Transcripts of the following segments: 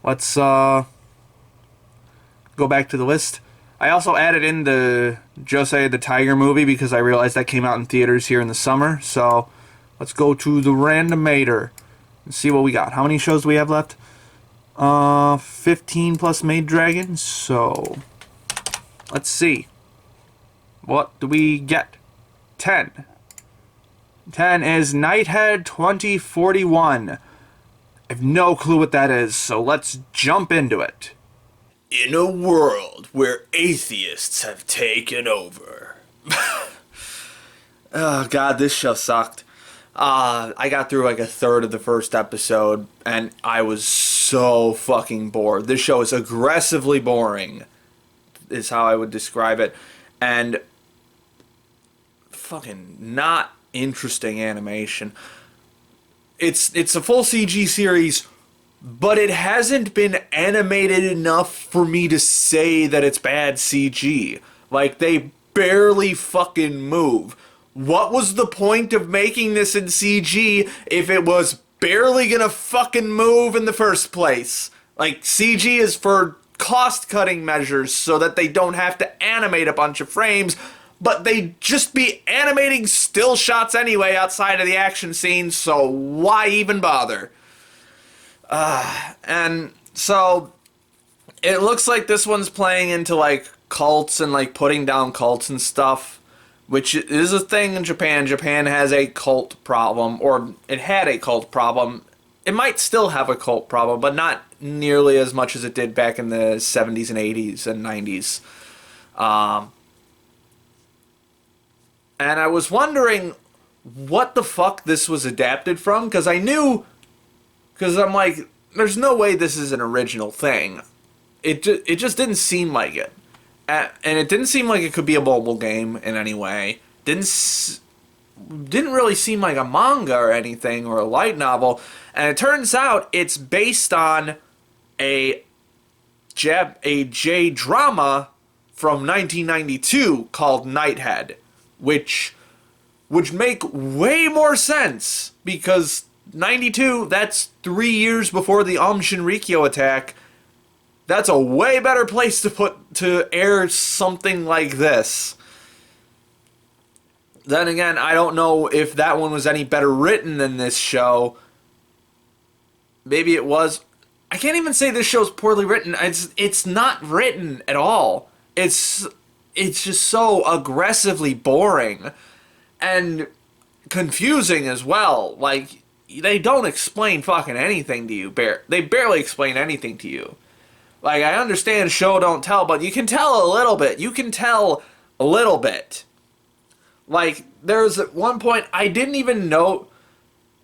let's go back to the list. I also added in the Josei the Tiger movie because I realized that came out in theaters here in the summer. So let's go to the randomator and see what we got. How many shows do we have left? 15 plus Maid Dragon. So let's see. What do we get? 10. 10 is Nighthead 2041. I have no clue what that is, so let's jump into it. In a world where atheists have taken over. Oh god, this show sucked. I got through like a third of the first episode, and I was so fucking bored. This show is aggressively boring, is how I would describe it. And fucking not interesting animation. It's a full CG series, but it hasn't been animated enough for me to say that it's bad CG. Like, they barely fucking move. What was the point of making this in CG if it was barely gonna fucking move in the first place? Like, CG is for cost-cutting measures so that they don't have to animate a bunch of frames, but they just be animating still shots anyway outside of the action scenes, so why even bother? And so it looks like this one's playing into like cults and like putting down cults and stuff, which is a thing in Japan. Japan has a cult problem, or it had a cult problem. It might still have a cult problem, but not nearly as much as it did back in the 70s and 80s and 90s. And I was wondering what the fuck this was adapted from, because I'm like, there's no way this is an original thing. It just didn't seem like it. And it didn't seem like it could be a mobile game in any way. Didn't really seem like a manga or anything, or a light novel. And it turns out it's based on a J-drama from 1992 called Nighthead, which would make way more sense, because 92, that's 3 years before the Shinrikyo attack. That's a way better place to air something like this. Then again, I don't know if that one was any better written than this show. Maybe it was. I can't even say this show's poorly written. It's not written at all. It's just so aggressively boring and confusing as well. Like, they don't explain fucking anything to you. They barely explain anything to you. Like, I understand show don't tell, but you can tell a little bit. You can tell a little bit. Like, there's at one point, I didn't even know,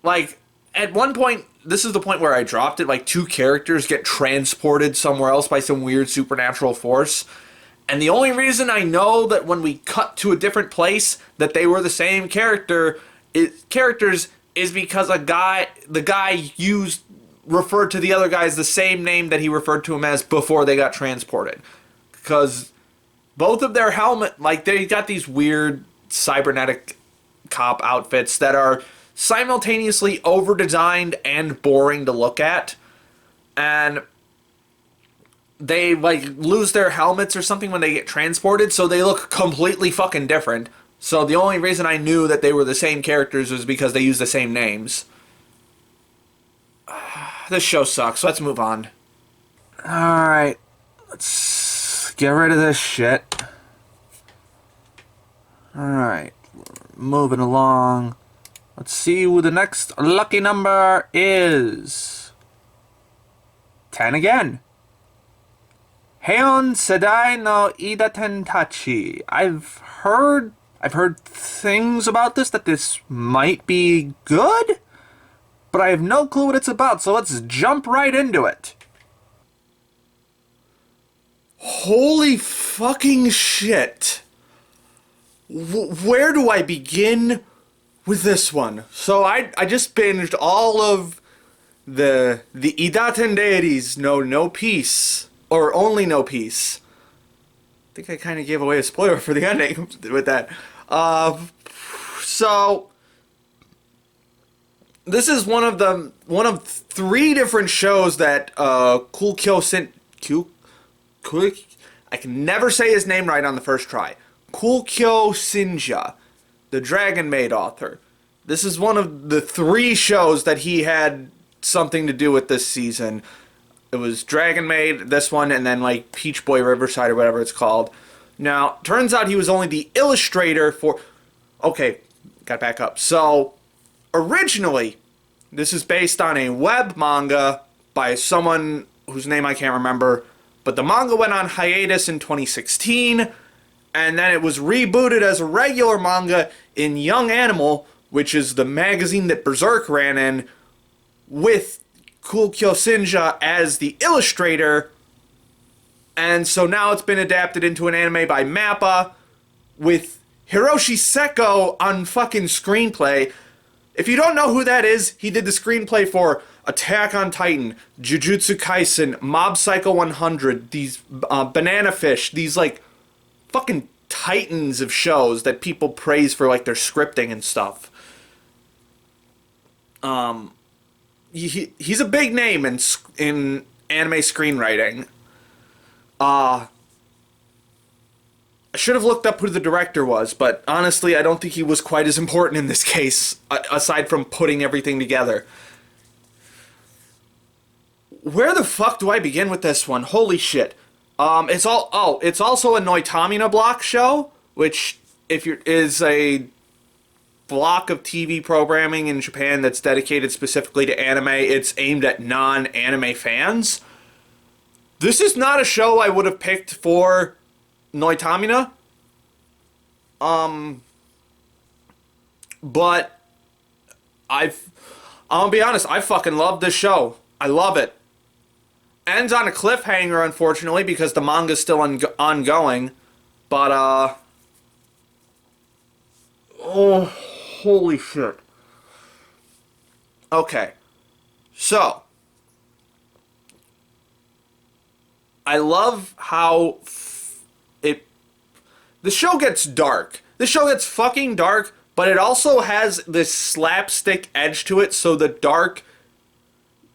like, at one point, this is the point where I dropped it, like, 2 characters get transported somewhere else by some weird supernatural force. And the only reason I know that when we cut to a different place that they were the same characters is because the guy referred to the other guys the same name that he referred to him as before they got transported. Because both of their helmet, like, they got these weird cybernetic cop outfits that are simultaneously over-designed and boring to look at. And they, like, lose their helmets or something when they get transported, so they look completely fucking different. So the only reason I knew that they were the same characters was because they used the same names. This show sucks. Let's move on. Alright. Let's get rid of this shit. Alright. Moving along. Let's see who the next lucky number is. 10 again. Heion Sedai no Idaten-tachi. I've heard things about this, that this might be good, but I have no clue what it's about, so let's jump right into it. Holy fucking shit. Where do I begin with this one? So I just binged all of the Idaten Deities no Peace, or only No Peace. I think I kind of gave away a spoiler for the ending with that. So This is one of three different shows that Cool Kyo Sin I can never say his name right on the first try. Cool Kyo Sinja, the Dragon Maid author. This is one of the three shows that he had something to do with this season. It was Dragon Maid, this one, and then like Peach Boy Riverside or whatever it's called. Now, turns out he was only the illustrator for... Okay, gotta back up. So, originally, this is based on a web manga by someone whose name I can't remember, but the manga went on hiatus in 2016, and then it was rebooted as a regular manga in Young Animal, which is the magazine that Berserk ran in, with Cool Kyo Sinja as the illustrator. And so now it's been adapted into an anime by MAPPA with Hiroshi Seko on fucking screenplay. If you don't know who that is, he did the screenplay for Attack on Titan, Jujutsu Kaisen, Mob Psycho 100, these Banana Fish, these like fucking titans of shows that people praise for like their scripting and stuff. He's a big name in anime screenwriting. I should have looked up who the director was, but honestly, I don't think he was quite as important in this case, aside from putting everything together. Where the fuck do I begin with this one? Holy shit. It's also a Noitamina block show, which is a block of TV programming in Japan that's dedicated specifically to anime. It's aimed at non-anime fans. This is not a show I would have picked for Noitamina. But I'll be honest, I fucking love this show. I love it. Ends on a cliffhanger, unfortunately, because the manga's still ongoing. But, oh, holy shit. Okay. So, I love how the show gets dark. The show gets fucking dark, but it also has this slapstick edge to it, so the dark...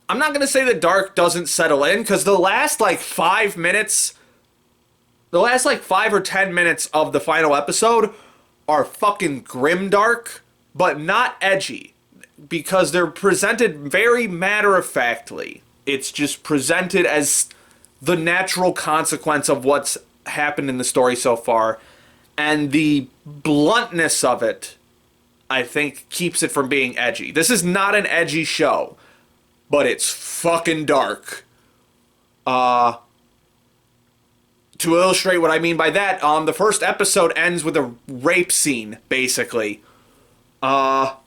I'm not going to say the dark doesn't settle in, because the last, like, 5 minutes... The last, like, 5 or 10 minutes of the final episode are fucking grimdark, but not edgy, because they're presented very matter-of-factly. It's just presented as the natural consequence of what's happened in the story so far, and the bluntness of it, I think, keeps it from being edgy. This is not an edgy show, but it's fucking dark. To illustrate what I mean by that, the first episode ends with a rape scene, basically. Yeah.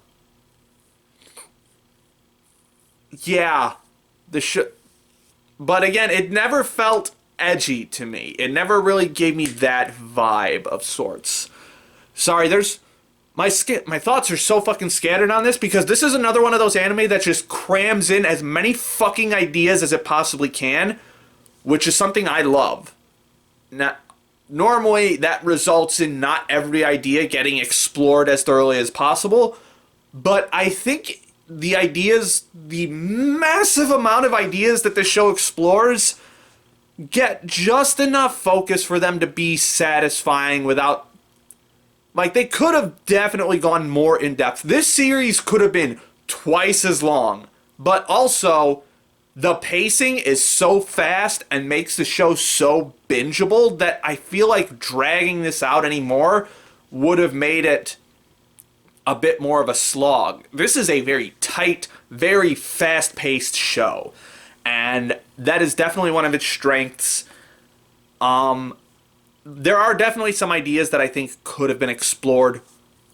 But again, it never felt edgy to me. It never really gave me that vibe of sorts. Sorry, my thoughts are so fucking scattered on this, because this is another one of those anime that just crams in as many fucking ideas as it possibly can, which is something I love. Now, normally that results in not every idea getting explored as thoroughly as possible, but I think the massive amount of ideas that this show explores get just enough focus for them to be satisfying without... Like, they could have definitely gone more in depth. This series could have been twice as long, but also the pacing is so fast and makes the show so bingeable that I feel like dragging this out anymore would have made it a bit more of a slog. This is a very tight, very fast-paced show, and that is definitely one of its strengths. There are definitely some ideas that I think could have been explored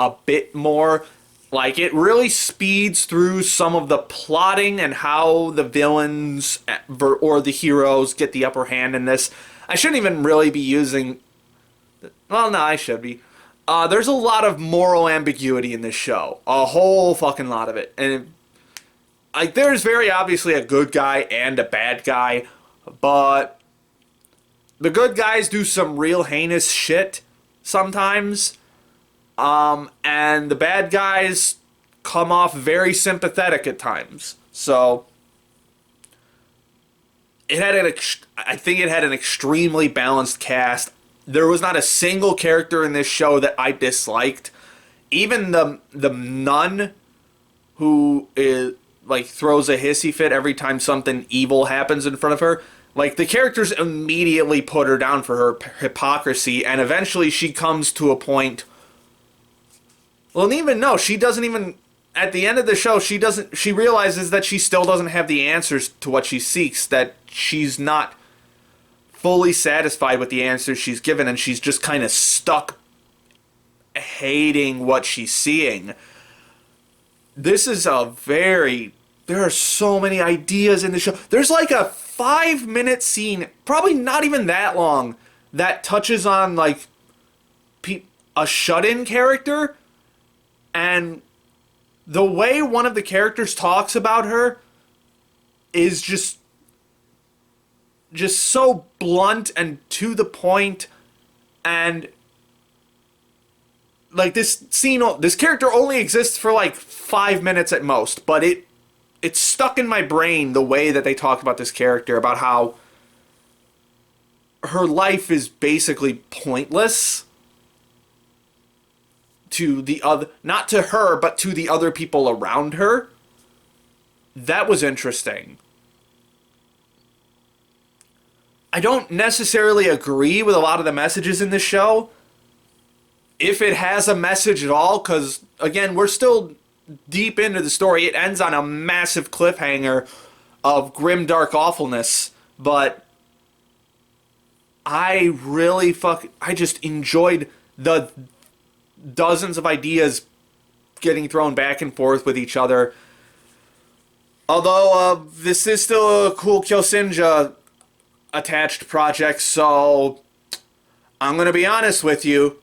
a bit more. Like, it really speeds through some of the plotting and how the villains or the heroes get the upper hand in this. I shouldn't even really be using... Well, no, I should be. There's a lot of moral ambiguity in this show. A whole fucking lot of it. And like, there's very obviously a good guy and a bad guy, but the good guys do some real heinous shit sometimes. And the bad guys come off very sympathetic at times. So I think it had an extremely balanced cast. There was not a single character in this show that I disliked. Even the nun who is like throws a hissy fit every time something evil happens in front of her. Like, the characters immediately put her down for her hypocrisy, and eventually she comes to a point. Well, even no, she doesn't even. At the end of the show, she realizes that she still doesn't have the answers to what she seeks, that she's not fully satisfied with the answers she's given, and she's just kind of stuck hating what she's seeing. This is there are so many ideas in the show. There's like a 5-minute scene, probably not even that long, that touches on like a shut-in character, and the way one of the characters talks about her is just so blunt and to the point, and like this character only exists for like 5 minutes at most, but it's stuck in my brain the way that they talk about this character, about how her life is basically pointless to the other, not to her, but to the other people around her. That was interesting. I don't necessarily agree with a lot of the messages in this show, if it has a message at all, because, again, we're still deep into the story. It ends on a massive cliffhanger of grim, dark awfulness, but I just enjoyed the dozens of ideas getting thrown back and forth with each other. Although, this is still a cool Kyosenja attached project, so I'm gonna be honest with you.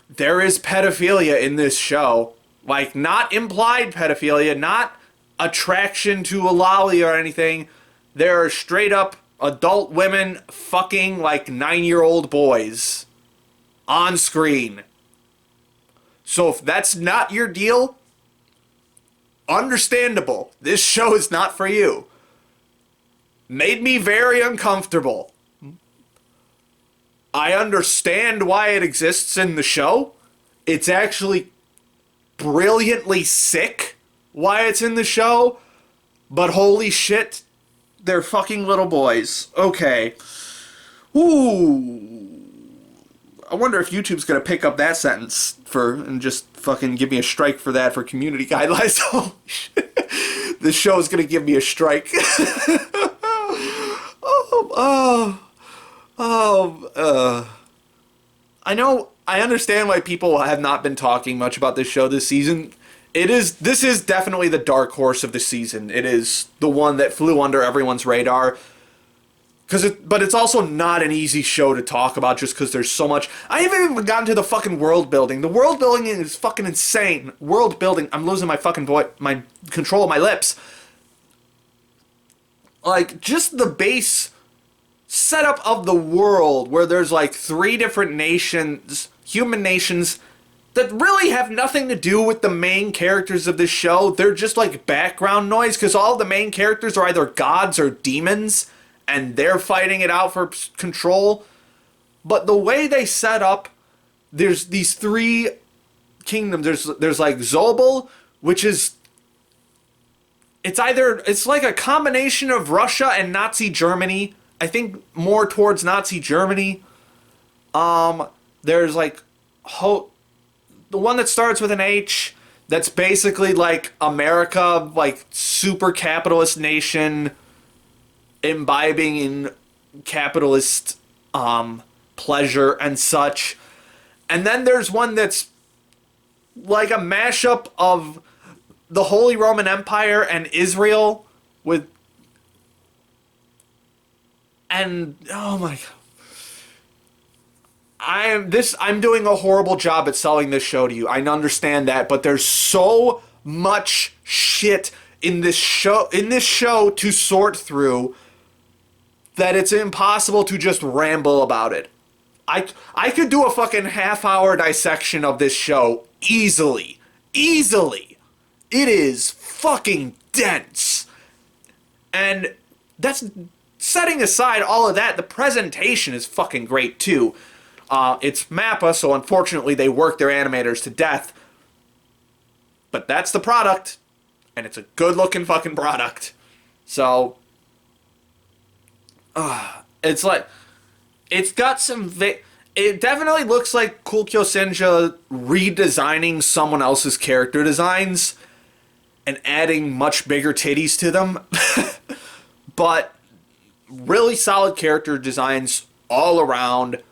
There is pedophilia in this show. Like, not implied pedophilia, not attraction to a lolly or anything. There are straight up adult women fucking like 9-year-old boys on screen. So if that's not your deal, understandable. This show is not for you. Made me very uncomfortable. I understand why it exists in the show. It's actually brilliantly sick why it's in the show. But holy shit, they're fucking little boys. Okay. Ooh. I wonder if YouTube's gonna pick up that sentence and just fucking give me a strike for that for community guidelines. Holy shit. This show's gonna give me a strike. I understand why people have not been talking much about this show this season. This is definitely the dark horse of the season. It is the one that flew under everyone's radar. But it's also not an easy show to talk about just because there's so much. I haven't even gotten to the fucking world building. The world building is fucking insane. World building. I'm losing my fucking voice, my control of my lips. Like, just the base setup of the world, where there's like 3 different nations, human nations, that really have nothing to do with the main characters of this show. They're just like background noise, because all the main characters are either gods or demons, and they're fighting it out for control. But the way they set up, there's these 3 kingdoms. There's like Zobel, which is, it's like a combination of Russia and Nazi Germany. I think more towards Nazi Germany. There's like the one that starts with an H, that's basically like America, like super capitalist nation, imbibing in capitalist pleasure and such. And then there's one that's like a mashup of the Holy Roman Empire and Israel oh my god. I'm doing a horrible job at selling this show to you. I understand that, but there's so much shit in this show to sort through that it's impossible to just ramble about it. I could do a fucking half-hour dissection of this show easily. It is fucking dense. And that's setting aside all of that, the presentation is fucking great too. It's Mappa, so unfortunately they work their animators to death. But that's the product, and it's a good looking fucking product. So, it's like, it's got some, it definitely looks like Cool Kyosenja redesigning someone else's character designs and adding much bigger titties to them. But really solid character designs all around.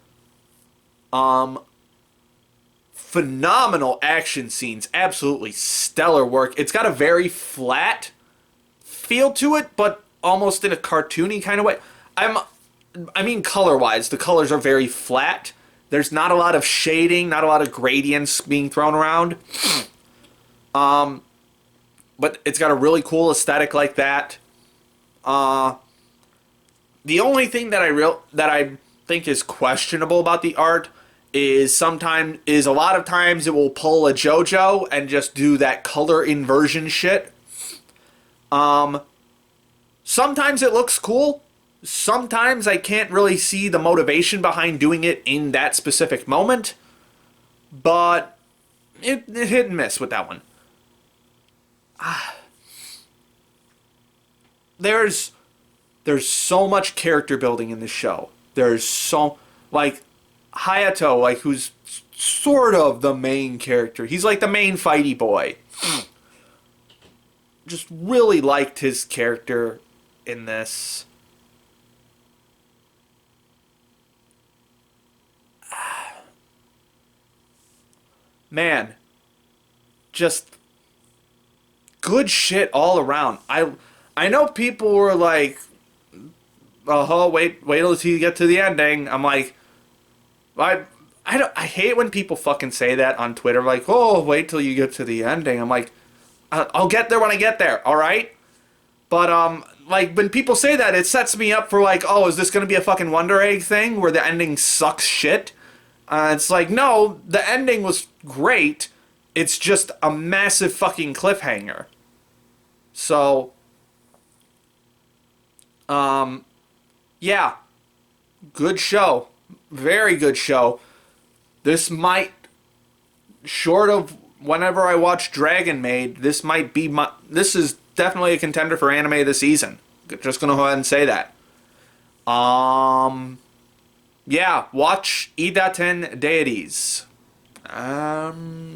Phenomenal action scenes, absolutely stellar work. It's got a very flat feel to it, but almost in a cartoony kind of way. I mean color-wise, the colors are very flat. There's not a lot of shading, not a lot of gradients being thrown around. But it's got a really cool aesthetic like that. The only thing that I think is questionable about the art is a lot of times it will pull a JoJo and just do that color inversion shit. Sometimes it looks cool. Sometimes I can't really see the motivation behind doing it in that specific moment. But it hit and miss with that one. There's so much character building in this show. There's so, like, Hayato, like, who's sort of the main character. He's like the main fighty boy. Just really liked his character in this. Man, just good shit all around. I know people were like, "Oh, wait till you get to the ending." I'm like, I hate when people fucking say that on Twitter, like, "Oh, wait till you get to the ending." I'm like, I'll get there when I get there, all right? But like when people say that, it sets me up for like, oh, is this gonna be a fucking Wonder Egg thing where the ending sucks shit? It's like, no, the ending was great. It's just a massive fucking cliffhanger. So, yeah, good show. Very good show. This might, short of whenever I watch Dragon Maid, this is definitely a contender for anime of the season. Just gonna go ahead and say that. Yeah, watch Idaten-Deities.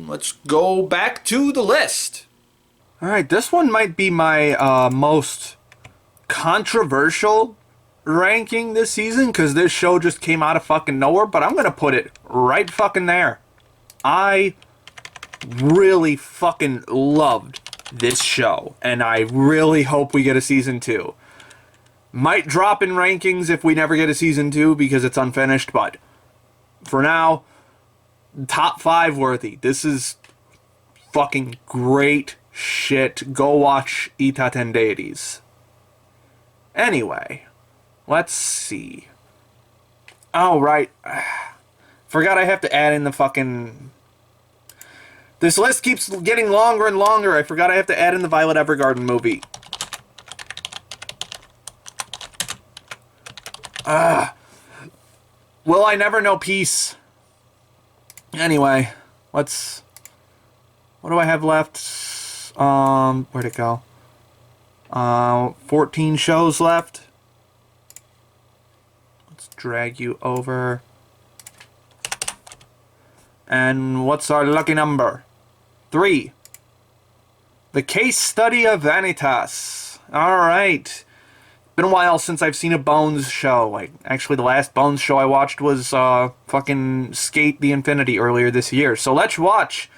Let's go back to the list. Alright, this one might be my most controversial ranking this season, because this show just came out of fucking nowhere, but I'm gonna put it right fucking there. I really fucking loved this show, and I really hope we get a season 2. Might drop in rankings if we never get a season 2 because it's unfinished, but for now, top 5 worthy. This is fucking great shit. Go watch Idaten-Deities. Anyway, let's see. Oh, right. Forgot I have to add in the fucking... This list keeps getting longer and longer. I forgot I have to add in the Violet Evergarden movie. Will I never know peace? Anyway, let's... What do I have left? Where'd it go? 14 shows left. Let's drag you over. And what's our lucky number? 3. The Case Study of Vanitas. Alright. Been a while since I've seen a Bones show. Like, actually, the last Bones show I watched was fucking Skate the Infinity earlier this year. So let's watch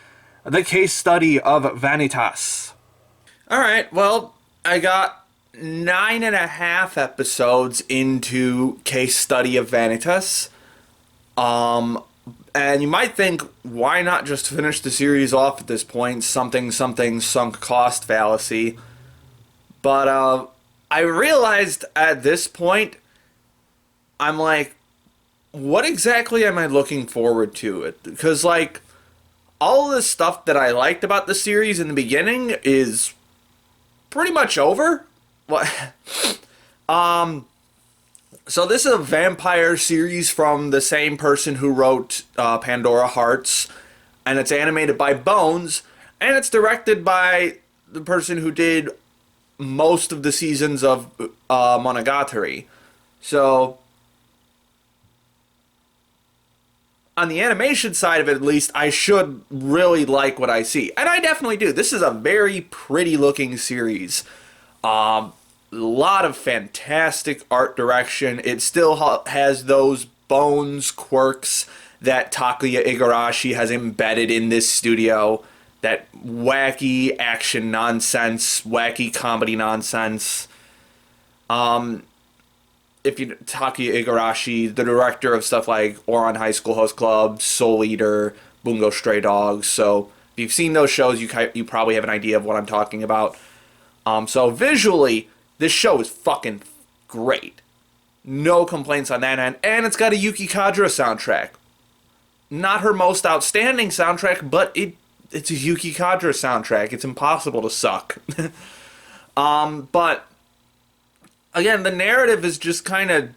The Case Study of Vanitas. Alright, well, I got 9.5 episodes into Case Study of Vanitas. And you might think, why not just finish the series off at this point? Something sunk cost fallacy. But, I realized at this point, I'm like, what exactly am I looking forward to? Because, like, all of the stuff that I liked about the series in the beginning is pretty much over. What? So this is a vampire series from the same person who wrote Pandora Hearts, and it's animated by Bones, and it's directed by the person who did most of the seasons of Monogatari. So on the animation side of it, at least, I should really like what I see. And I definitely do. This is a very pretty looking series. A lot of fantastic art direction. It still has those Bones quirks that Takuya Igarashi has embedded in this studio. That wacky action nonsense, wacky comedy nonsense. If you Takuya Igarashi, the director of stuff like Ouran High School Host Club, Soul Eater, Bungo Stray Dogs. So if you've seen those shows, you probably have an idea of what I'm talking about. So visually, this show is fucking great. No complaints on that end. And it's got a Yuki Kadra soundtrack. Not her most outstanding soundtrack, but it's a Yuki Kadra soundtrack. It's impossible to suck. But again, the narrative is just kind of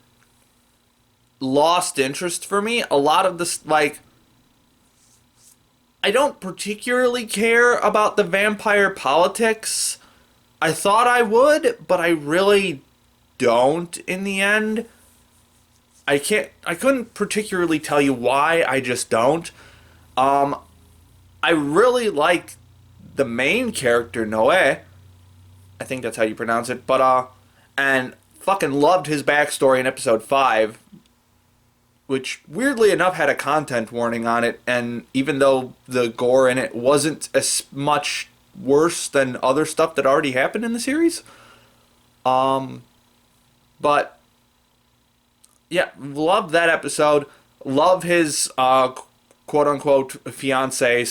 lost interest for me. A lot of this, like, I don't particularly care about the vampire politics. I thought I would, but I really don't in the end. I couldn't particularly tell you why, I just don't. I really like the main character, Noe. I think that's how you pronounce it, but, and fucking loved his backstory in episode 5, which weirdly enough had a content warning on it, and even though the gore in it wasn't as much worse than other stuff that already happened in the series. But yeah, love that episode. Love his quote-unquote fiance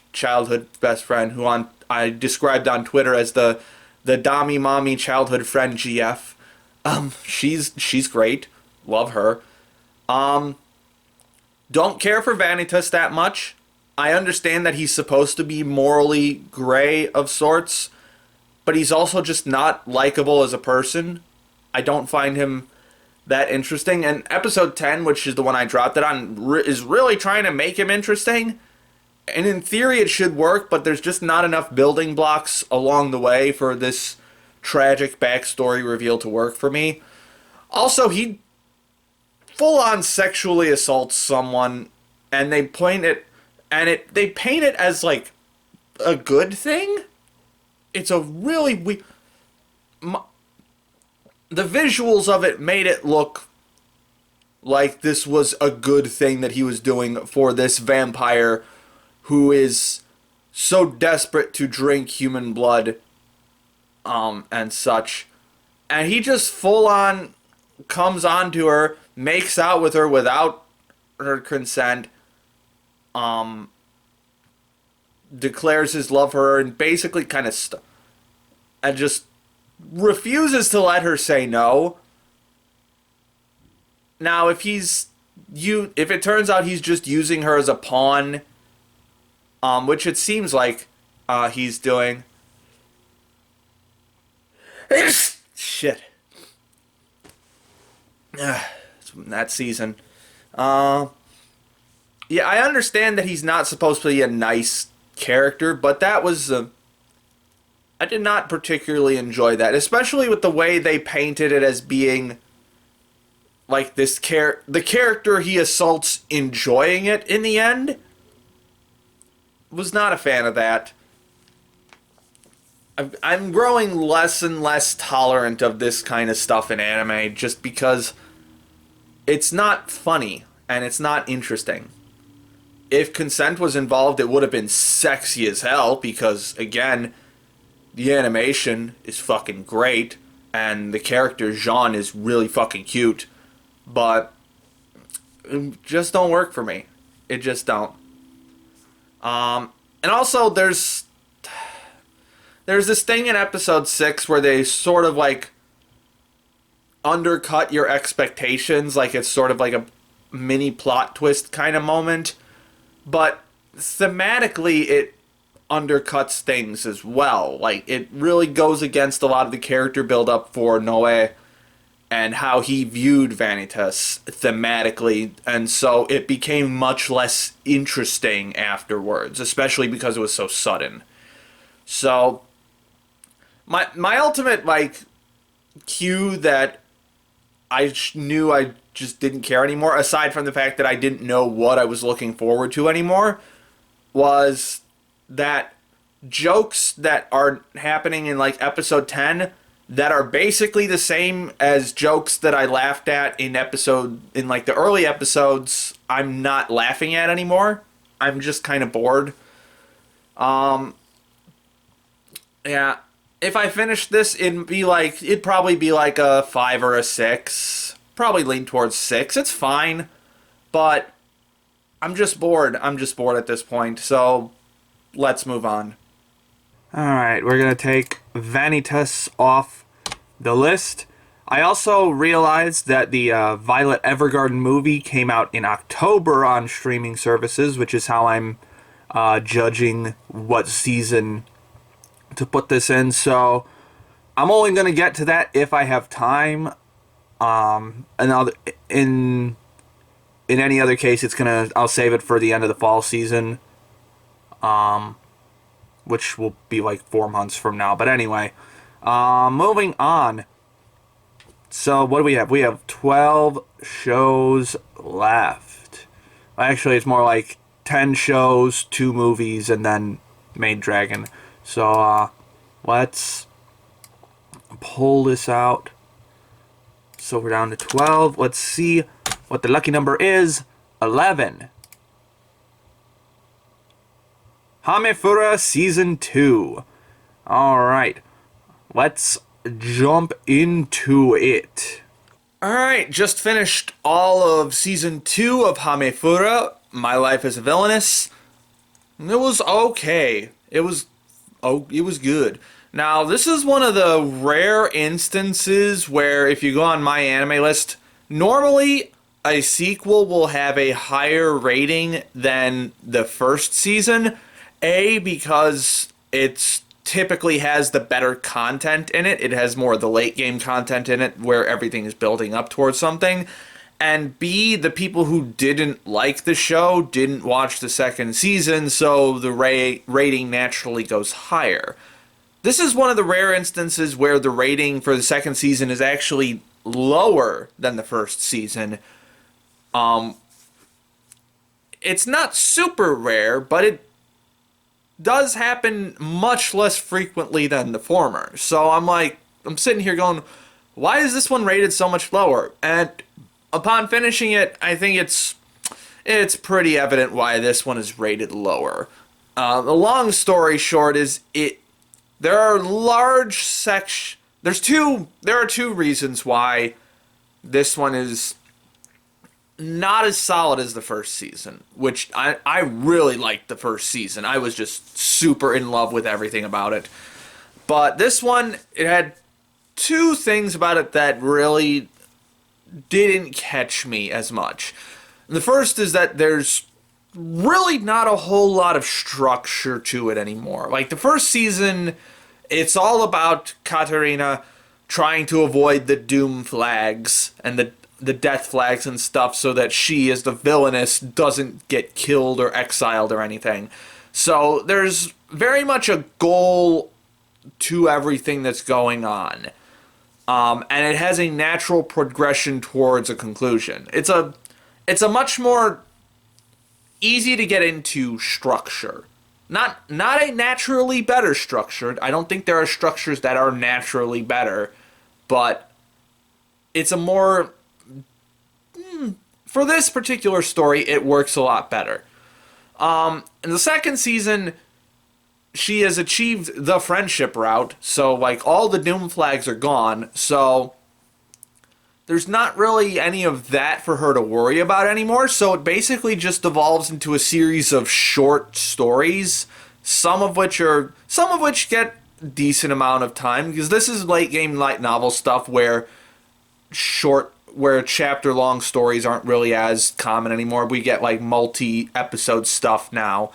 / childhood best friend, who I described on Twitter as the Dami Mommy childhood friend GF. She's great. Love her. Don't care for Vanitas that much. I understand that he's supposed to be morally gray of sorts, but he's also just not likable as a person. I don't find him that interesting. And episode 10, which is the one I dropped it on, is really trying to make him interesting. And in theory it should work, but there's just not enough building blocks along the way for this tragic backstory reveal to work for me. Also, he full-on sexually assaults someone, and they paint it as like a good thing. It's a really the visuals of it made it look like this was a good thing that he was doing for this vampire who is so desperate to drink human blood and such. And he just full on comes onto her, makes out with her without her consent, declares his love for her, and basically kind of and just refuses to let her say no. Now, if it turns out he's just using her as a pawn, which it seems like he's doing. Shit. That season. Yeah, I understand that he's not supposed to be a nice character, but that was I did not particularly enjoy that, especially with the way they painted it as being like this the character he assaults enjoying it in the end. Was not a fan of that. I'm growing less and less tolerant of this kind of stuff in anime just because it's not funny and it's not interesting. If consent was involved, it would have been sexy as hell because, again, the animation is fucking great and the character Jean is really fucking cute, but it just don't work for me. It just don't. And also there's this thing in episode 6 where they sort of like undercut your expectations, like it's sort of like a mini plot twist kind of moment. But thematically it undercuts things as well. Like, it really goes against a lot of the character build up for Noe and how he viewed Vanitas thematically, and so it became much less interesting afterwards, especially because it was so sudden. So my ultimate like cue that knew I just didn't care anymore, aside from the fact that I didn't know what I was looking forward to anymore, was that jokes that are happening in like episode 10 that are basically the same as jokes that I laughed at in like the early episodes, I'm not laughing at anymore. I'm just kind of bored. Yeah. If I finished this, it'd probably be like a 5 or a 6. Probably lean towards 6. It's fine, but I'm just bored. I'm just bored at this point. So let's move on. Alright, we're going to take Vanitas off the list. I also realized that the Violet Evergarden movie came out in October on streaming services, which is how I'm judging what season to put this in. So I'm only going to get to that if I have time. In any other case, I'll save it for the end of the fall season. Which will be like 4 months from now. But anyway, moving on. So what do we have? We have 12 shows left. Actually, it's more like 10 shows, 2 movies, and then Maid Dragon. So let's pull this out. So we're down to 12. Let's see what the lucky number is. 11. HameFura Season 2. Alright. Let's jump into it. Alright, just finished all of Season 2 of HameFura, My Life as a Villainess. It was okay. It was good. Now, this is one of the rare instances where if you go on my anime list, normally a sequel will have a higher rating than the first season. Because it typically has the better content in it. It has more of the late game content in it where everything is building up towards something. And B, the people who didn't like the show didn't watch the second season, so the rating naturally goes higher. This is one of the rare instances where the rating for the second season is actually lower than the first season. It's not super rare, but it does happen much less frequently than the former. So I'm sitting here going, why is this one rated so much lower? And upon finishing it, I think it's pretty evident why this one is rated lower. The long story short is there are two reasons why this one is not as solid as the first season, which I really liked the first season. I was just super in love with everything about it. But this one, it had 2 things about it that really didn't catch me as much. The first is that there's really not a whole lot of structure to it anymore. Like the first season, it's all about Katarina trying to avoid the doom flags and the death flags and stuff so that she, as the villainess, doesn't get killed or exiled or anything. So there's very much a goal to everything that's going on. And it has a natural progression towards a conclusion. It's a much more easy to get into structure. Not a naturally better structure. I don't think there are structures that are naturally better, but it's a more... For this particular story, it works a lot better. In the second season, she has achieved the friendship route, so like all the doom flags are gone, so there's not really any of that for her to worry about anymore, so it basically just devolves into a series of short stories, some of which get decent amount of time, because this is late game light novel stuff where where chapter-long stories aren't really as common anymore. We get like multi-episode stuff now.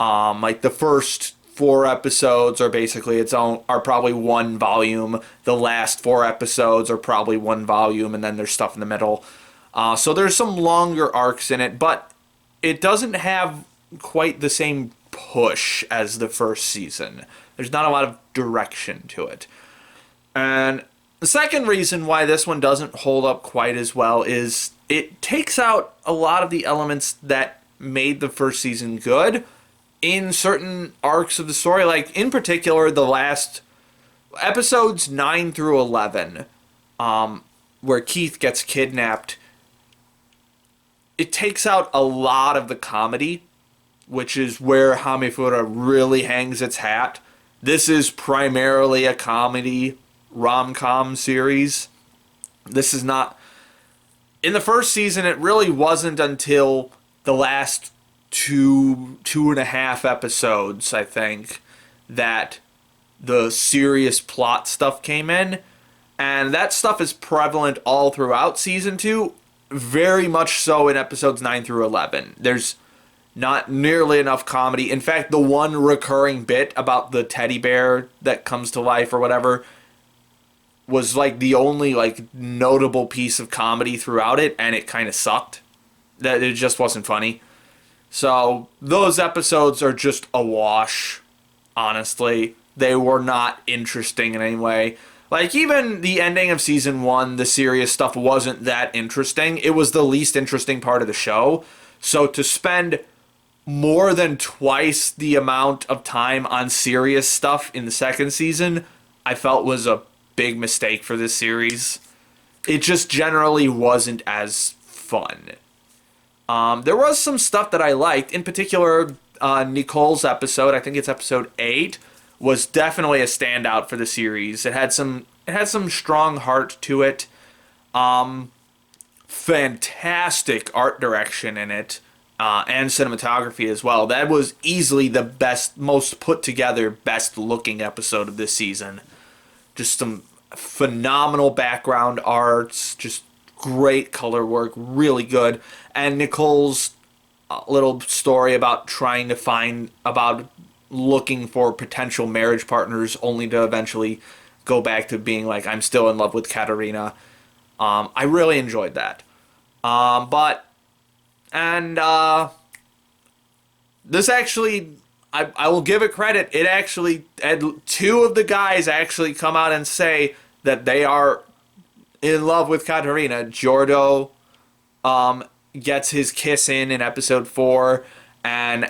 Like the first 4 episodes are basically are probably 1 volume. The last 4 episodes are probably 1 volume, and then there's stuff in the middle. So there's some longer arcs in it, but it doesn't have quite the same push as the first season. There's not a lot of direction to it. And the second reason why this one doesn't hold up quite as well is it takes out a lot of the elements that made the first season good in certain arcs of the story. Like, in particular, the last episodes 9 through 11, where Keith gets kidnapped. It takes out a lot of the comedy, which is where HameFura really hangs its hat. This is primarily a comedy rom-com series. This is not... In the first season, it really wasn't until the last two and a half episodes, I think, that the serious plot stuff came in. And that stuff is prevalent all throughout season 2, very much so in episodes 9 through 11. There's not nearly enough comedy. In fact, the one recurring bit about the teddy bear that comes to life or whatever was like the only like notable piece of comedy throughout it, and it kind of sucked. That it just wasn't funny. So those episodes are just a wash, honestly. They were not interesting in any way. Like, even the ending of season 1, the serious stuff wasn't that interesting. It was the least interesting part of the show. So to spend more than twice the amount of time on serious stuff in the second season, I felt was a big mistake for this series. It just generally wasn't as fun. There was some stuff that I liked. In particular, Nicole's episode, I think it's episode 8, was definitely a standout for the series. It had some strong heart to it. Fantastic art direction in it, and cinematography as well. That was easily the best, most put together, best looking episode of this season. Just some phenomenal background arts, just great color work, really good. And Nicole's little story about looking for potential marriage partners, only to eventually go back to being like, I'm still in love with Katarina. I really enjoyed that. This actually, I will give it credit. It actually, 2 of the guys actually come out and say that they are in love with Katarina. Giordo gets his kiss in episode 4, and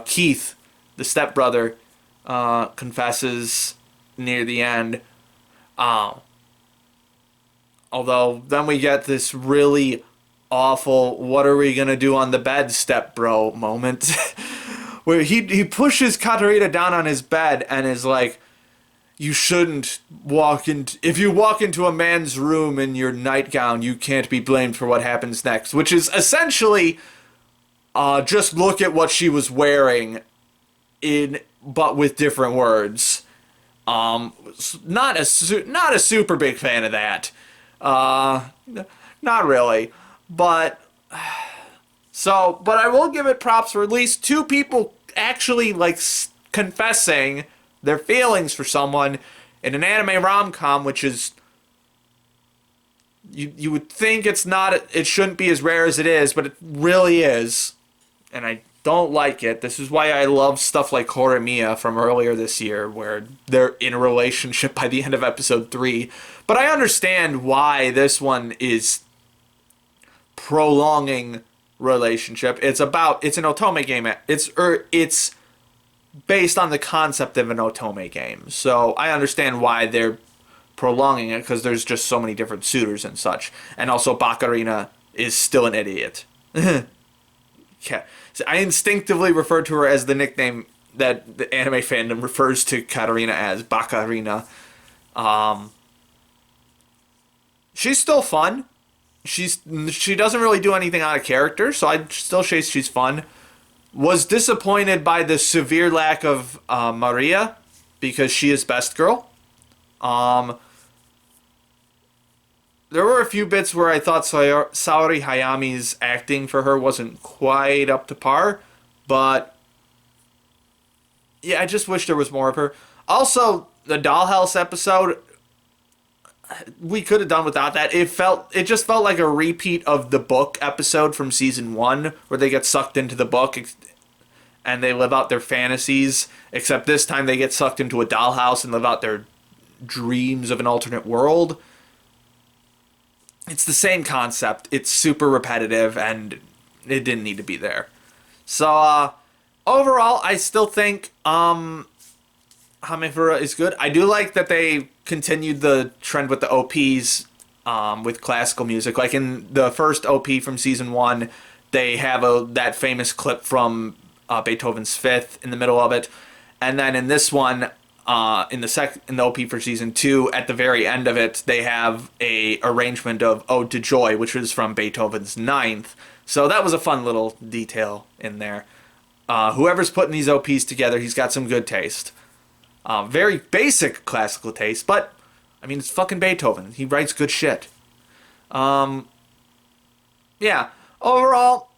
Keith, the stepbrother, confesses near the end. Although then we get this really awful, what are we gonna do on the bed, stepbro moment, where he pushes Katarina down on his bed and is like, you shouldn't if you walk into a man's room in your nightgown, you can't be blamed for what happens next, which is essentially just look at what she was wearing but with different words. Not a super big fan of that. Not really. But I will give it props for at least 2 people actually like confessing their feelings for someone in an anime rom-com, which is, you would think it shouldn't be as rare as it is, but it really is. And I don't like it. This is why I love stuff like Horimiya from earlier this year, where they're in a relationship by the end of episode 3. But I understand why this one is prolonging relationship. It's an otome game. It's based on the concept of an otome game. So I understand why they're prolonging it, because there's just so many different suitors and such. And also Bakarina is still an idiot. Okay. So I instinctively refer to her as the nickname that the anime fandom refers to Katarina as, Bakarina. She's still fun. She doesn't really do anything out of character, so I'd still say she's fun. Was disappointed by the severe lack of Maria, because she is best girl. there were a few bits where I thought Saori Hayami's acting for her wasn't quite up to par, but yeah, I just wish there was more of her. Also, the Dollhouse episode, we could have done without that. It just felt like a repeat of the book episode from season 1, where they get sucked into the book and they live out their fantasies, except this time they get sucked into a dollhouse and live out their dreams of an alternate world. It's the same concept. It's super repetitive, and it didn't need to be there. So, overall, I still think HameFura is good. I do like that they continued the trend with the OPs with classical music. Like in the first OP from season 1, they have that famous clip from Beethoven's Fifth in the middle of it. And then in this one, in the OP for season 2, at the very end of it, they have a arrangement of Ode to Joy, which was from Beethoven's Ninth. So that was a fun little detail in there. Whoever's putting these OPs together, he's got some good taste. Very basic classical taste, but I mean, it's fucking Beethoven. He writes good shit. Yeah. Overall,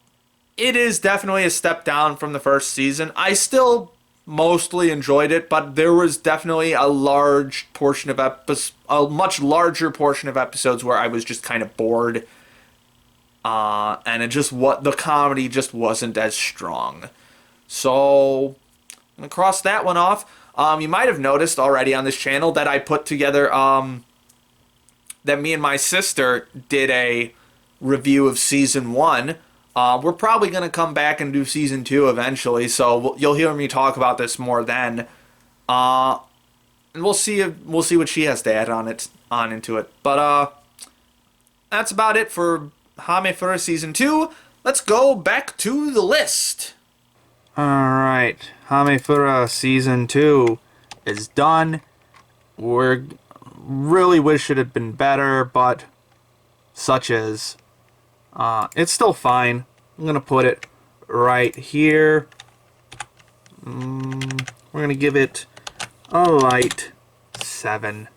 it is definitely a step down from the first season. I still mostly enjoyed it, but there was definitely a much larger portion of episodes where I was just kind of bored. And the comedy just wasn't as strong. So, I'm gonna cross that one off. You might have noticed already on this channel that I put together, that me and my sister did a review of season 1. We're probably going to come back and do season 2 eventually, so you'll hear me talk about this more then. And we'll see what she has to add on into it. But that's about it for HameFura season 2. Let's go back to the list. Alright, HameFura Season 2 is done. We really wish it had been better, but such is. It's still fine. I'm going to put it right here. We're going to give it a light 7.